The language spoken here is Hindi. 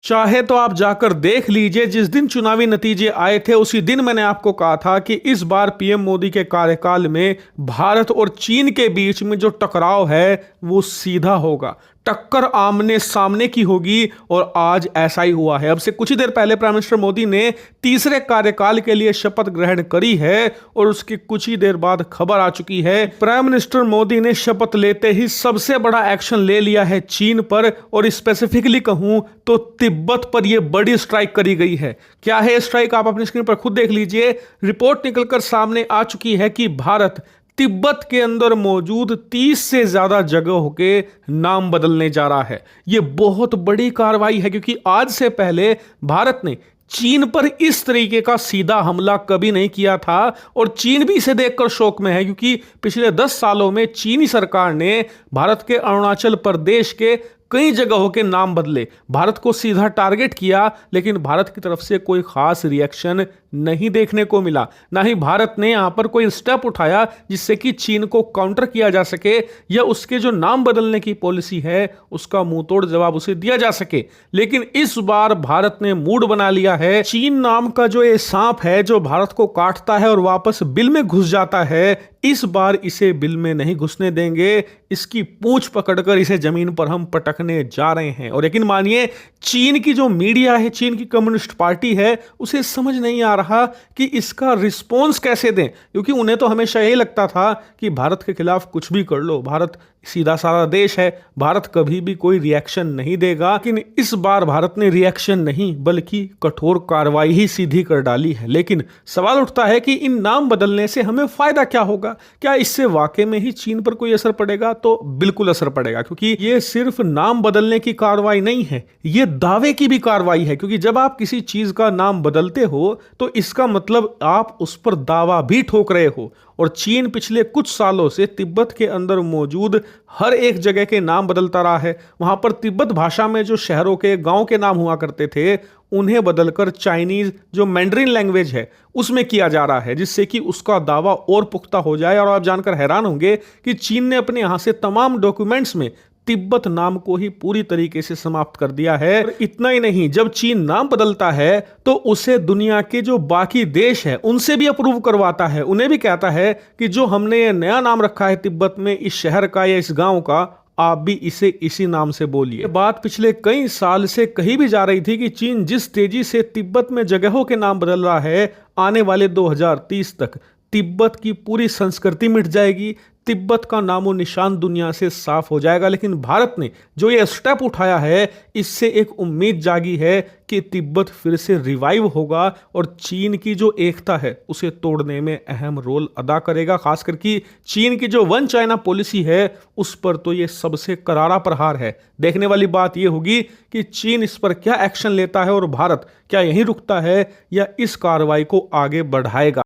चाहे तो आप जाकर देख लीजिए, जिस दिन चुनावी नतीजे आए थे उसी दिन मैंने आपको कहा था कि इस बार पीएम मोदी के कार्यकाल में भारत और चीन के बीच में जो टकराव है वो सीधा होगा, टक्कर आमने सामने की होगी। और आज ऐसा ही हुआ है। अब से कुछ ही देर पहले प्राइम मिनिस्टर मोदी ने तीसरे कार्यकाल के लिए शपथ ग्रहण करी है और उसके कुछ ही देर बाद खबर आ चुकी है, प्राइम मिनिस्टर मोदी ने शपथ लेते ही सबसे बड़ा एक्शन ले लिया है चीन पर, और स्पेसिफिकली कहूं तो तिब्बत पर यह बड़ी स्ट्राइक करी गई है। क्या है स्ट्राइक, आप अपनी स्क्रीन पर खुद देख लीजिए। रिपोर्ट निकलकर सामने आ चुकी है कि भारत तिब्बत के अंदर मौजूद 30 से ज्यादा जगहों के नाम बदलने जा रहा है। यह बहुत बड़ी कार्रवाई है क्योंकि आज से पहले भारत ने चीन पर इस तरीके का सीधा हमला कभी नहीं किया था, और चीन भी इसे देखकर शौक में है क्योंकि पिछले 10 सालों में चीनी सरकार ने भारत के अरुणाचल प्रदेश के कई जगहों के नाम बदले, भारत को सीधा टारगेट किया, लेकिन भारत की तरफ से कोई खास रिएक्शन नहीं देखने को मिला। ना ही भारत ने यहां पर कोई स्टेप उठाया जिससे कि चीन को काउंटर किया जा सके या उसके जो नाम बदलने की पॉलिसी है उसका मुंह तोड़ जवाब उसे दिया जा सके। लेकिन इस बार भारत ने मूड बना लिया है। चीन नाम का जो ये सांप है जो भारत को काटता है और वापस बिल में घुस जाता है, इस बार इसे बिल में नहीं घुसने देंगे। इसकी पूंछ पकड़कर इसे जमीन पर हम पटकने जा रहे हैं। और यकीन मानिए, चीन की जो मीडिया है, चीन की कम्युनिस्ट पार्टी है, उसे समझ नहीं आ रहा कि इसका रिस्पॉन्स कैसे दें, क्योंकि उन्हें तो हमेशा यही लगता था कि भारत के खिलाफ कुछ भी कर लो, भारत सीधा साधा देश है, भारत कभी भी कोई रिएक्शन नहीं देगा। लेकिन इस बार भारत ने रिएक्शन नहीं बल्कि कठोर कार्रवाई ही सीधी कर डाली है। लेकिन सवाल उठता है कि इन नाम बदलने से हमें फायदा क्या होगा? क्या इससे वाकई में ही चीन पर कोई असर पड़ेगा? तो बिल्कुल असर पड़ेगा, क्योंकि ये सिर्फ नाम बदलने की कार्रवाई नहीं है, ये दावे की भी कार्रवाई है। क्योंकि जब आप किसी चीज का नाम बदलते हो तो इसका मतलब आप उस पर दावा भी ठोक रहे हो। और चीन पिछले कुछ सालों से तिब्बत के अंदर मौजूद हर एक जगह के नाम बदलता रहा है। वहां पर तिब्बत भाषा में जो शहरों के, गांव के नाम हुआ करते थे, उन्हें बदलकर चाइनीज जो मैंड्रिन लैंग्वेज है उसमें किया जा रहा है, जिससे कि उसका दावा और पुख्ता हो जाए। और आप जानकर हैरान होंगे कि चीन ने अपने यहां से तमाम डॉक्यूमेंट्स में तिब्बत नाम को ही पूरी तरीके से समाप्त कर दिया है। और इतना ही नहीं, जब चीन नाम बदलता है तो उसे दुनिया के जो बाकी देश है उनसे भी अप्रूव करवाता है। उन्हें भी कहता है कि जो हमने ये नया नाम रखा है तिब्बत में, इस शहर का या इस गांव का, आप भी इसे इसी नाम से बोलिए। बात पिछले कई साल से कही भी जा रही थी कि चीन जिस तेजी से तिब्बत में जगहों के नाम बदल रहा है, आने वाले 2030 तक तिब्बत की पूरी संस्कृति मिट जाएगी, तिब्बत का नामो निशान दुनिया से साफ हो जाएगा। लेकिन भारत ने जो ये स्टेप उठाया है, इससे एक उम्मीद जागी है कि तिब्बत फिर से रिवाइव होगा और चीन की जो एकता है उसे तोड़ने में अहम रोल अदा करेगा। खास करके चीन की जो वन चाइना पॉलिसी है उस पर तो ये सबसे करारा प्रहार है। देखने वाली बात ये होगी कि चीन इस पर क्या एक्शन लेता है और भारत क्या यहीं रुकता है या इस कार्रवाई को आगे बढ़ाएगा।